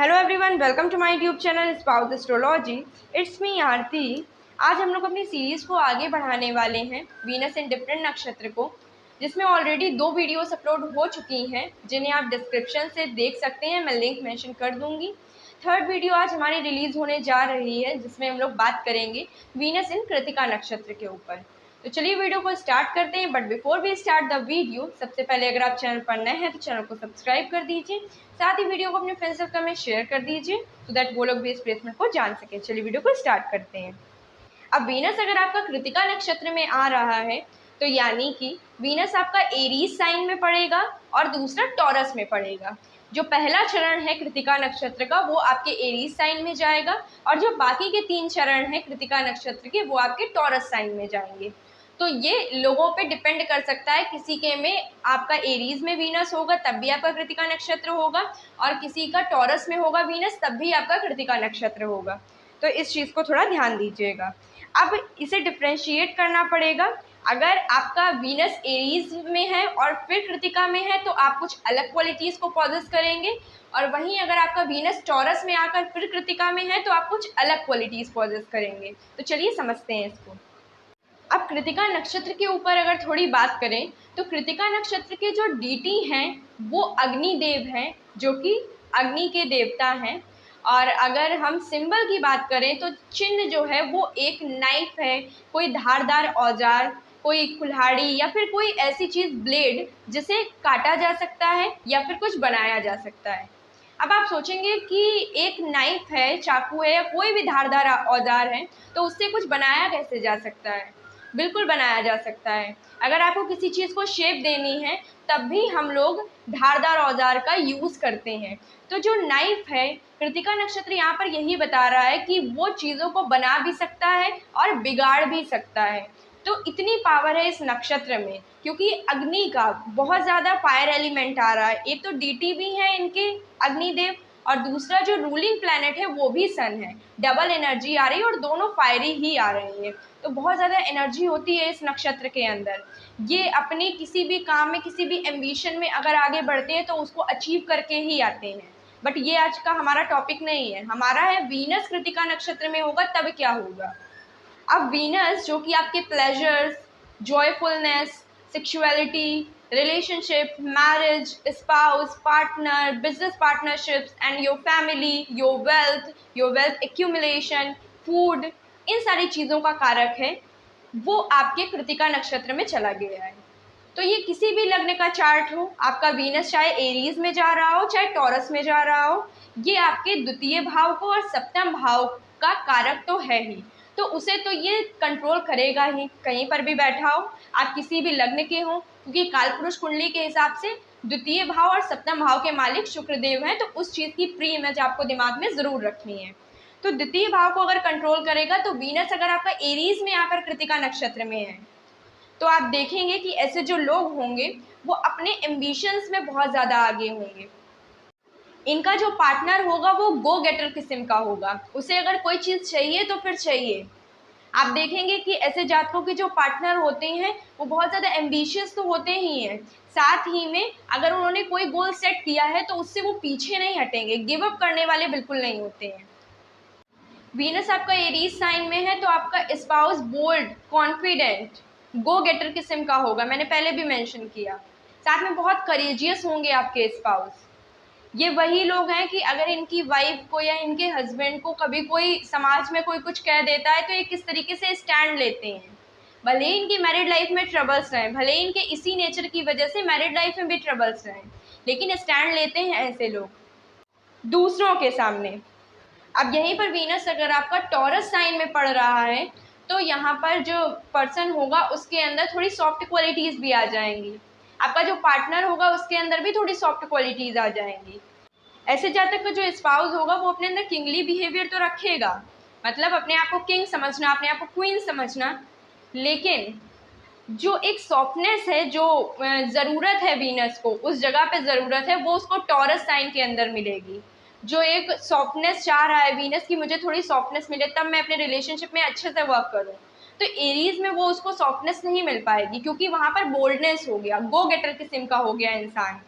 Hello everyone, welcome to my YouTube channel spouse astrology. It's me Aarti. आज हम लोग अपनी सीरीज़ को आगे बढ़ाने वाले हैं वीनस इन डिफरेंट नक्षत्र को, जिसमें ऑलरेडी 2 वीडियोस अपलोड हो चुकी हैं जिन्हें आप डिस्क्रिप्शन से देख सकते हैं। मैं लिंक मेंशन कर दूंगी। थर्ड वीडियो आज हमारी रिलीज़ होने जा रही है जिसमें हम लोग बात करेंगे वीनस इन कृतिका नक्षत्र के ऊपर। तो चलिए वीडियो को स्टार्ट करते हैं। But before we start the video, सबसे पहले अगर आप चैनल पर नए हैं तो चैनल को सब्सक्राइब कर दीजिए, साथ ही वीडियो को अपने फ्रेंड सर्कल में शेयर कर दीजिए सो दैट वो लोग भी इस प्लेसमेंट को जान सके। चलिए वीडियो को स्टार्ट करते हैं। अब वीनस अगर आपका कृतिका नक्षत्र में आ रहा है तो यानी कि वीनस आपका एरीज साइन में पड़ेगा और दूसरा टॉरस में पड़ेगा। जो पहला चरण है कृतिका नक्षत्र का वो आपके एरीज साइन में जाएगा और जो बाकी के 3 चरण है कृतिका नक्षत्र के वो आपके टॉरस साइन में जाएंगे। तो ये लोगों पे डिपेंड कर सकता है, किसी के में आपका एरीज में वीनस होगा तब भी आपका कृतिका नक्षत्र होगा और किसी का टॉरस में होगा वीनस तब भी आपका कृतिका नक्षत्र होगा। तो इस चीज़ को थोड़ा ध्यान दीजिएगा। अब इसे डिफ्रेंशिएट करना पड़ेगा। अगर आपका वीनस एरीज में है और फिर कृतिका में है तो आप कुछ अलग क्वालिटीज़ को पॉजेस करेंगे, और वहीं अगर आपका वीनस टॉरस में आकर फिर कृतिका में है तो आप कुछ अलग क्वालिटीज़ पॉजेस करेंगे। तो चलिए समझते हैं इसको। अब कृतिका नक्षत्र के ऊपर अगर थोड़ी बात करें तो कृतिका नक्षत्र के जो डीटी हैं वो अग्निदेव हैं, जो कि अग्नि के देवता हैं। और अगर हम सिंबल की बात करें तो चिन्ह जो है वो एक नाइफ है, कोई धारदार औजार, कोई कुल्हाड़ी या फिर कोई ऐसी चीज़, ब्लेड, जिसे काटा जा सकता है या फिर कुछ बनाया जा सकता है। अब आप सोचेंगे कि एक नाइफ है, चाकू है या कोई भी धारदार औजार है तो उससे कुछ बनाया कैसे जा सकता है। बिल्कुल बनाया जा सकता है। अगर आपको किसी चीज़ को शेप देनी है तब भी हम लोग धारदार औजार का यूज़ करते हैं। तो जो नाइफ है, कृतिका नक्षत्र यहाँ पर यही बता रहा है कि वो चीज़ों को बना भी सकता है और बिगाड़ भी सकता है। तो इतनी पावर है इस नक्षत्र में, क्योंकि अग्नि का बहुत ज़्यादा फायर एलिमेंट आ रहा है। एक तो डीटी भी है इनके अग्निदेव और दूसरा जो रूलिंग प्लैनेट है वो भी सन है। डबल एनर्जी आ रही है और दोनों फायरी ही आ रही है। तो बहुत ज़्यादा एनर्जी होती है इस नक्षत्र के अंदर। ये अपने किसी भी काम में, किसी भी एम्बिशन में अगर आगे बढ़ते हैं तो उसको अचीव करके ही आते हैं। बट ये आज का हमारा टॉपिक नहीं है। हमारा है वीनस कृतिका नक्षत्र में होगा तब क्या होगा। अब वीनस जो कि आपके pleasures, joyfulness, sexuality, relationship, marriage, spouse, partner, business partnerships and your wealth accumulation, food, इन सारी चीज़ों का कारक है, वो आपके कृतिका नक्षत्र में चला गया है। तो ये किसी भी लग्न का चार्ट हो, आपका वीनस चाहे एरीज में जा रहा हो चाहे टॉरस में जा रहा हो, ये आपके द्वितीय भाव को और सप्तम भाव का कारक तो है ही, तो उसे तो ये कंट्रोल करेगा ही, कहीं पर भी बैठा हो, आप किसी भी लग्न के हो, क्योंकि कालपुरुष कुंडली के हिसाब से द्वितीय भाव और सप्तम भाव के मालिक शुक्रदेव हैं। तो उस चीज़ की प्री इमेज आपको दिमाग में ज़रूर रखनी है। तो द्वितीय भाव को अगर कंट्रोल करेगा तो वीनस अगर आपका एरीज में आकर कृतिका नक्षत्र में है तो आप देखेंगे कि ऐसे जो लोग होंगे वो अपने एम्बिशंस में बहुत ज़्यादा आगे होंगे। इनका जो पार्टनर होगा वो गो गेटर किस्म का होगा, उसे अगर कोई चीज़ चाहिए तो फिर चाहिए। आप देखेंगे कि ऐसे जातकों के जो पार्टनर होते हैं वो बहुत ज़्यादा एम्बिशियस तो होते ही हैं, साथ ही में अगर उन्होंने कोई गोल सेट किया है तो उससे वो पीछे नहीं हटेंगे, गिव अप करने वाले बिल्कुल नहीं होते हैं। वीनस आपका एरीज साइन में है तो आपका स्पाउस बोल्ड, कॉन्फिडेंट, गो गेटर किस्म का होगा, मैंने पहले भी मेंशन किया। साथ में बहुत करेजियस होंगे आपके स्पाउस। ये वही लोग हैं कि अगर इनकी वाइफ को या इनके हस्बैंड को कभी कोई समाज में कोई कुछ कह देता है तो ये किस तरीके से स्टैंड लेते हैं। भले ही इनकी मैरिड लाइफ में ट्रबल्स रहें, भले ही इनके इसी नेचर की वजह से मैरिड लाइफ में भी ट्रबल्स रहें, लेकिन स्टैंड लेते हैं ऐसे लोग दूसरों के सामने। अब यहीं पर वीनस अगर आपका टॉरस साइन में पड़ रहा है तो यहाँ पर जो पर्सन होगा उसके अंदर थोड़ी सॉफ्ट क्वालिटीज़ भी आ जाएंगी, आपका जो पार्टनर होगा उसके अंदर भी थोड़ी सॉफ्ट क्वालिटीज़ आ जाएंगी। ऐसे जातक का जो स्पाउस होगा वो अपने अंदर किंगली बिहेवियर तो रखेगा, मतलब अपने आप को किंग समझना, अपने आप को क्वीन समझना, लेकिन जो एक सॉफ्टनेस है, जो ज़रूरत है वीनस को, उस जगह पे ज़रूरत है, वो उसको टॉरस साइन के अंदर मिलेगी। जो एक सॉफ्टनेस चाह रहा है वीनस की, मुझे थोड़ी सॉफ्टनेस मिले तब मैं अपने रिलेशनशिप में अच्छे से वर्क करूँ, तो एरीज में वो उसको सॉफ्टनेस नहीं मिल पाएगी, क्योंकि वहाँ पर बोल्डनेस हो गया, गो गेटर किस्म का हो गया इंसान।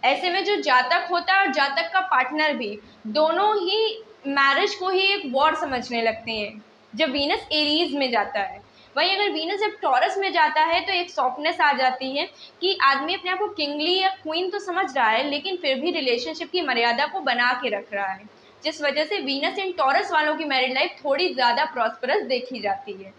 ऐसे में जो जातक होता है और जातक का पार्टनर भी, दोनों ही मैरिज को ही एक वॉर समझने लगते हैं जब वीनस एरीज में जाता है। वहीं अगर वीनस जब टॉरस में जाता है तो एक सॉफ्टनेस आ जाती है कि आदमी अपने आप को किंगली या क्वीन तो समझ रहा है, लेकिन फिर भी रिलेशनशिप की मर्यादा को बना के रख रहा है, जिस वजह से वीनस इन टॉरस वालों की मैरिड लाइफ थोड़ी ज़्यादा प्रॉस्परस देखी जाती है।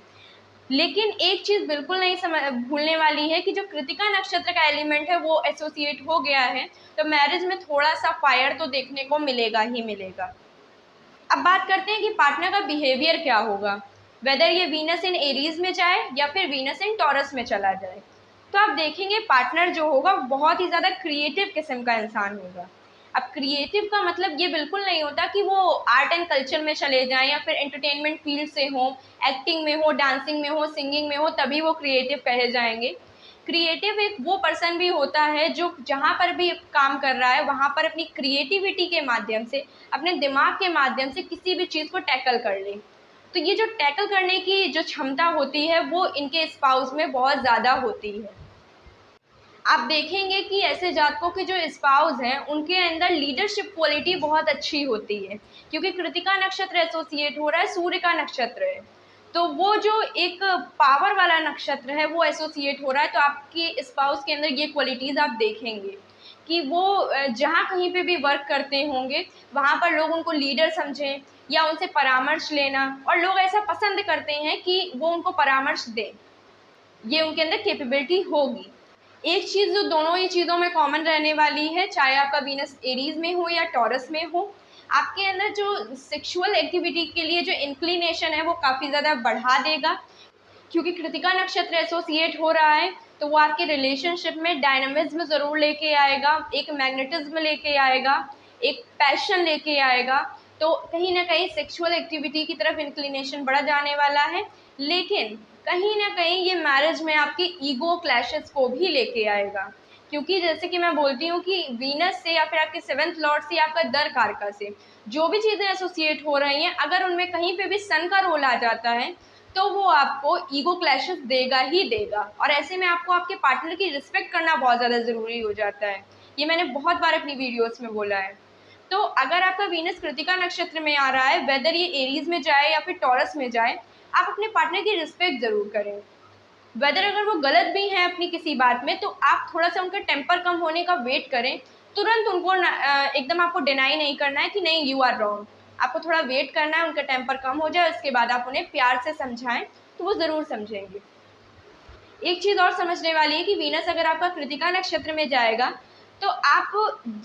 लेकिन एक चीज़ बिल्कुल नहीं भूलने वाली है कि जो कृतिका नक्षत्र का एलिमेंट है वो एसोसिएट हो गया है, तो मैरिज में थोड़ा सा फायर तो देखने को मिलेगा ही मिलेगा। अब बात करते हैं कि पार्टनर का बिहेवियर क्या होगा, वेदर ये वीनस इन एरीज में जाए या फिर वीनस इन टॉरस में चला जाए। तो आप देखेंगे पार्टनर जो होगा बहुत ही ज़्यादा क्रिएटिव किस्म का इंसान होगा। अब क्रिएटिव का मतलब ये बिल्कुल नहीं होता कि वो आर्ट एंड कल्चर में चले जाएं या फिर एंटरटेनमेंट फील्ड से हो, एक्टिंग में हो, डांसिंग में हो, सिंगिंग में हो, तभी वो क्रिएटिव कहे जाएंगे। क्रिएटिव एक वो पर्सन भी होता है जो जहाँ पर भी काम कर रहा है वहाँ पर अपनी क्रिएटिविटी के माध्यम से, अपने दिमाग के माध्यम से किसी भी चीज़ को टैकल कर ले। तो ये जो टैकल करने की जो क्षमता होती है वो इनके स्पाउस में बहुत ज़्यादा होती है। आप देखेंगे कि ऐसे जातकों के जो स्पाउस हैं उनके अंदर लीडरशिप क्वालिटी बहुत अच्छी होती है, क्योंकि कृतिका नक्षत्र एसोसिएट हो रहा है सूर्य का नक्षत्र है, तो वो जो एक पावर वाला नक्षत्र है वो एसोसिएट हो रहा है। तो आपके स्पाउस के अंदर ये क्वालिटीज़ आप देखेंगे कि वो जहाँ कहीं पे भी वर्क करते होंगे वहाँ पर लोग उनको लीडर समझें या उनसे परामर्श लेना, और लोग ऐसा पसंद करते हैं कि वो उनको परामर्श दें, ये उनके अंदर कैपेबिलिटी होगी। एक चीज़ जो दोनों ही चीज़ों में कॉमन रहने वाली है, चाहे आपका वीनस एरीज में हो या टॉरस में हो, आपके अंदर जो सेक्सुअल एक्टिविटी के लिए जो इंक्लिनेशन है वो काफ़ी ज़्यादा बढ़ा देगा, क्योंकि कृतिका नक्षत्र एसोसिएट हो रहा है तो वो आपके रिलेशनशिप में डायनामिज्म ज़रूर लेके आएगा, एक मैग्नेटिज्म लेके आएगा, एक पैशन लेके आएगा। तो कहीं ना कहीं सेक्सुअल एक्टिविटी की तरफ इंक्लिनेशन बढ़ा जाने वाला है, लेकिन कहीं ना कहीं ये मैरिज में आपके ईगो क्लैशेस को भी लेके आएगा, क्योंकि जैसे कि मैं बोलती हूँ कि वीनस से या फिर आपके सेवेंथ लॉर्ड से या आपका दर कारका से जो भी चीज़ें एसोसिएट हो रही हैं, अगर उनमें कहीं पे भी सन का रोल आ जाता है तो वो आपको ईगो क्लैशेस देगा ही देगा, और ऐसे में आपको आपके पार्टनर की रिस्पेक्ट करना बहुत ज़्यादा ज़रूरी हो जाता है। ये मैंने बहुत बार अपनी वीडियोस में बोला है। तो अगर आपका वीनस कृतिका नक्षत्र में आ रहा है, वेदर ये एरीज में जाए या फिर टॉरस में जाए, आप अपने पार्टनर की रिस्पेक्ट ज़रूर करें। वेदर अगर वो गलत भी हैं अपनी किसी बात में तो आप थोड़ा सा उनका टेम्पर कम होने का वेट करें, तुरंत उनको एकदम आपको डिनाई नहीं करना है कि नहीं यू आर रॉन्ग। आपको थोड़ा वेट करना है, उनका टेम्पर कम हो जाए, उसके बाद आप उन्हें प्यार से समझाएं तो वो ज़रूर समझेंगे। एक चीज़ और समझने वाली है कि वीनस अगर आपका कृतिका नक्षत्र में जाएगा तो आप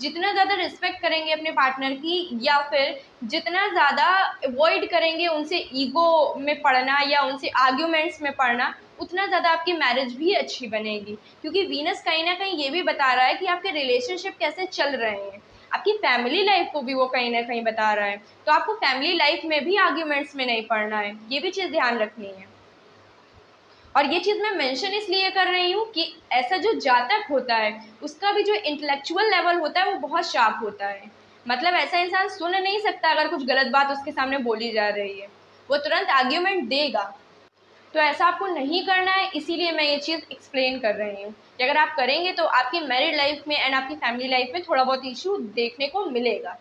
जितना ज़्यादा रिस्पेक्ट करेंगे अपने पार्टनर की, या फिर जितना ज़्यादा अवॉइड करेंगे उनसे ईगो में पड़ना या उनसे आर्ग्यूमेंट्स में पड़ना, उतना ज़्यादा आपकी मैरिज भी अच्छी बनेगी। क्योंकि वीनस कहीं ना कहीं ये भी बता रहा है कि आपके रिलेशनशिप कैसे चल रहे हैं, आपकी फैमिली लाइफ को भी वो कहीं ना कहीं बता रहा है। तो आपको फैमिली लाइफ में भी आर्ग्यूमेंट्स में नहीं पड़ना है, ये भी चीज़ ध्यान रखनी है। और ये चीज़ मैं मेंशन इसलिए कर रही हूँ कि ऐसा जो जातक होता है उसका भी जो इंटेलेक्चुअल लेवल होता है वो बहुत शार्प होता है। मतलब ऐसा इंसान सुन नहीं सकता अगर कुछ गलत बात उसके सामने बोली जा रही है, वो तुरंत आर्ग्यूमेंट देगा। तो ऐसा आपको नहीं करना है, इसीलिए मैं ये चीज़ एक्सप्लेन कर रही हूँ कि अगर आप करेंगे तो आपकी मैरिड लाइफ में एंड आपकी फैमिली लाइफ में थोड़ा बहुत इशू देखने को मिलेगा।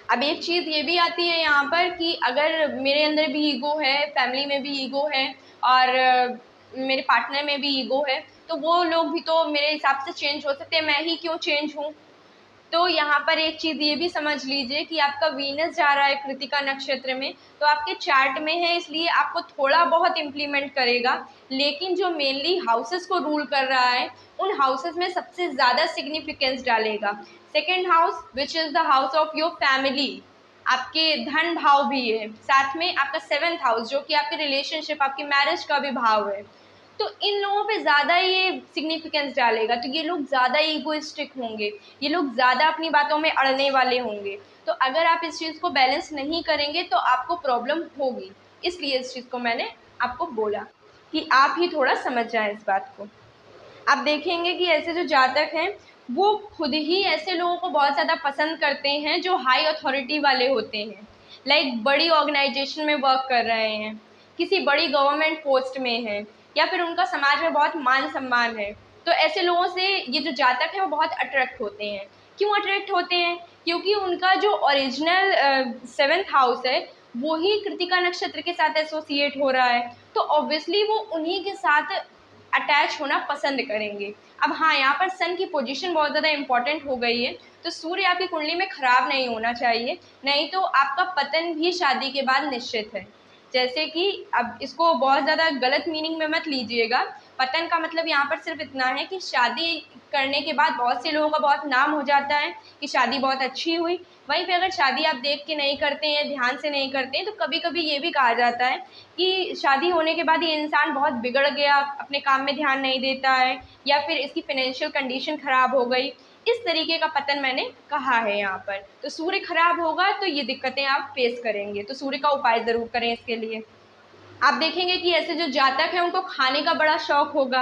अब एक चीज़ ये भी आती है यहाँ पर कि अगर मेरे अंदर भी ईगो है, फैमिली में भी ईगो है, और मेरे पार्टनर में भी ईगो है, तो वो लोग भी तो मेरे हिसाब से चेंज हो सकते हैं, मैं ही क्यों चेंज हूँ। तो यहाँ पर एक चीज़ ये भी समझ लीजिए कि आपका वीनस जा रहा है कृतिका नक्षत्र में, तो आपके चार्ट में है, इसलिए आपको थोड़ा बहुत इम्प्लीमेंट करेगा, लेकिन जो मेनली हाउसेस को रूल कर रहा है उन हाउसेस में सबसे ज़्यादा सिग्निफिकेंस डालेगा। Second house which is the house of your family, आपके धन भाव भी है, साथ में आपका सेवेंथ हाउस जो कि आपके रिलेशनशिप, आपकी मैरिज का भी भाव है। तो इन लोगों पे ज़्यादा ये सिग्निफिकेंस डालेगा, तो ये लोग ज़्यादा ईगोइस्टिक होंगे, ये लोग ज़्यादा अपनी बातों में अड़ने वाले होंगे। तो अगर आप इस चीज़ को बैलेंस नहीं करेंगे तो आपको प्रॉब्लम होगी, इसलिए इस चीज़ को मैंने आपको बोला कि आप ही थोड़ा समझ जाएं इस बात को। आप देखेंगे कि ऐसे जो जातक हैं वो खुद ही ऐसे लोगों को बहुत ज़्यादा पसंद करते हैं जो हाई अथॉरिटी वाले होते हैं, लाइक बड़ी ऑर्गेनाइजेशन में वर्क कर रहे हैं, किसी बड़ी गवर्नमेंट पोस्ट में हैं, या फिर उनका समाज में बहुत मान सम्मान है। तो ऐसे लोगों से ये जो जातक है वो बहुत अट्रैक्ट होते हैं। क्यों अट्रैक्ट होते हैं? क्योंकि उनका जो ओरिजिनल 7th हाउस है वो ही कृतिका नक्षत्र के साथ एसोसिएट हो रहा है, तो ऑब्वियसली वो उन्हीं के साथ अटैच होना पसंद करेंगे। अब हाँ, यहाँ पर सन की पोजीशन बहुत ज़्यादा इंपॉर्टेंट हो गई है, तो सूर्य आपकी कुंडली में खराब नहीं होना चाहिए, नहीं तो आपका पतन भी शादी के बाद निश्चित है। जैसे कि अब इसको बहुत ज़्यादा गलत मीनिंग में मत लीजिएगा। पतन का मतलब यहाँ पर सिर्फ इतना है कि शादी करने के बाद बहुत से लोगों का बहुत नाम हो जाता है कि शादी बहुत अच्छी हुई। वहीं पे अगर शादी आप देख के नहीं करते हैं, ध्यान से नहीं करते हैं, तो कभी कभी ये भी कहा जाता है कि शादी होने के बाद ये इंसान बहुत बिगड़ गया, अपने काम में ध्यान नहीं देता है, या फिर इसकी फाइनेंशियल कंडीशन खराब हो गई। इस तरीके का पतन मैंने कहा है यहाँ पर। तो सूर्य खराब होगा तो ये दिक्कतें आप फेस करेंगे, तो सूर्य का उपाय ज़रूर करें इसके लिए। आप देखेंगे कि ऐसे जो जातक है उनको खाने का बड़ा शौक होगा।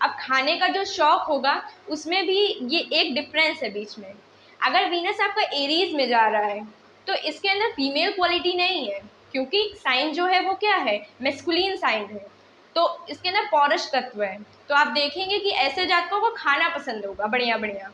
अब खाने का जो शौक होगा उसमें भी ये एक डिफरेंस है बीच में। अगर वीनस आपका एरीज में जा रहा है तो इसके अंदर फीमेल क्वालिटी नहीं है, क्योंकि साइन जो है वो क्या है, मेस्कुलिन साइन है, तो इसके अंदर पौरुष तत्व है। तो आप देखेंगे कि ऐसे जातकों को खाना पसंद होगा बढ़िया बढ़िया।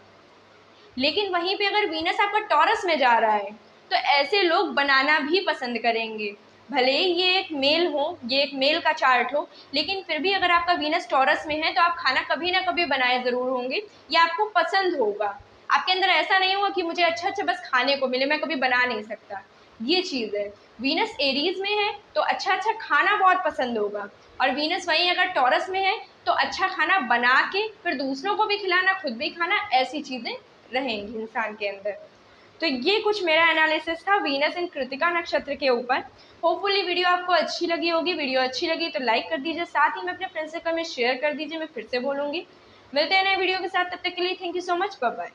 लेकिन वहीं पे अगर वीनस आपका टॉरस में जा रहा है तो ऐसे लोग बनाना भी पसंद करेंगे। भले ही ये एक मेल हो, ये एक मेल का चार्ट हो, लेकिन फिर भी अगर आपका वीनस टॉरस में है तो आप खाना कभी ना कभी बनाए ज़रूर होंगे, या आपको पसंद होगा। आपके अंदर ऐसा नहीं होगा कि मुझे अच्छा अच्छा बस खाने को मिले, मैं कभी बना नहीं सकता, ये चीज़ है। वीनस एरीज में है तो अच्छा अच्छा खाना बहुत पसंद होगा, और वीनस वहीं अगर टॉरस में है तो अच्छा खाना बना के फिर दूसरों को भी खिलाना, खुद भी खाना, ऐसी चीज़ें रहेंगी इंसान के अंदर। तो ये कुछ मेरा एनालिसिस था वीनस इन कृतिका नक्षत्र के ऊपर। होपफुली वीडियो आपको अच्छी लगी होगी। वीडियो अच्छी लगी तो लाइक कर दीजिए, साथ ही में अपने फ्रेंड सर्कल में शेयर कर दीजिए। मैं फिर से बोलूँगी, मिलते हैं नए वीडियो के साथ, तब तक के लिए thank you so much, bye bye.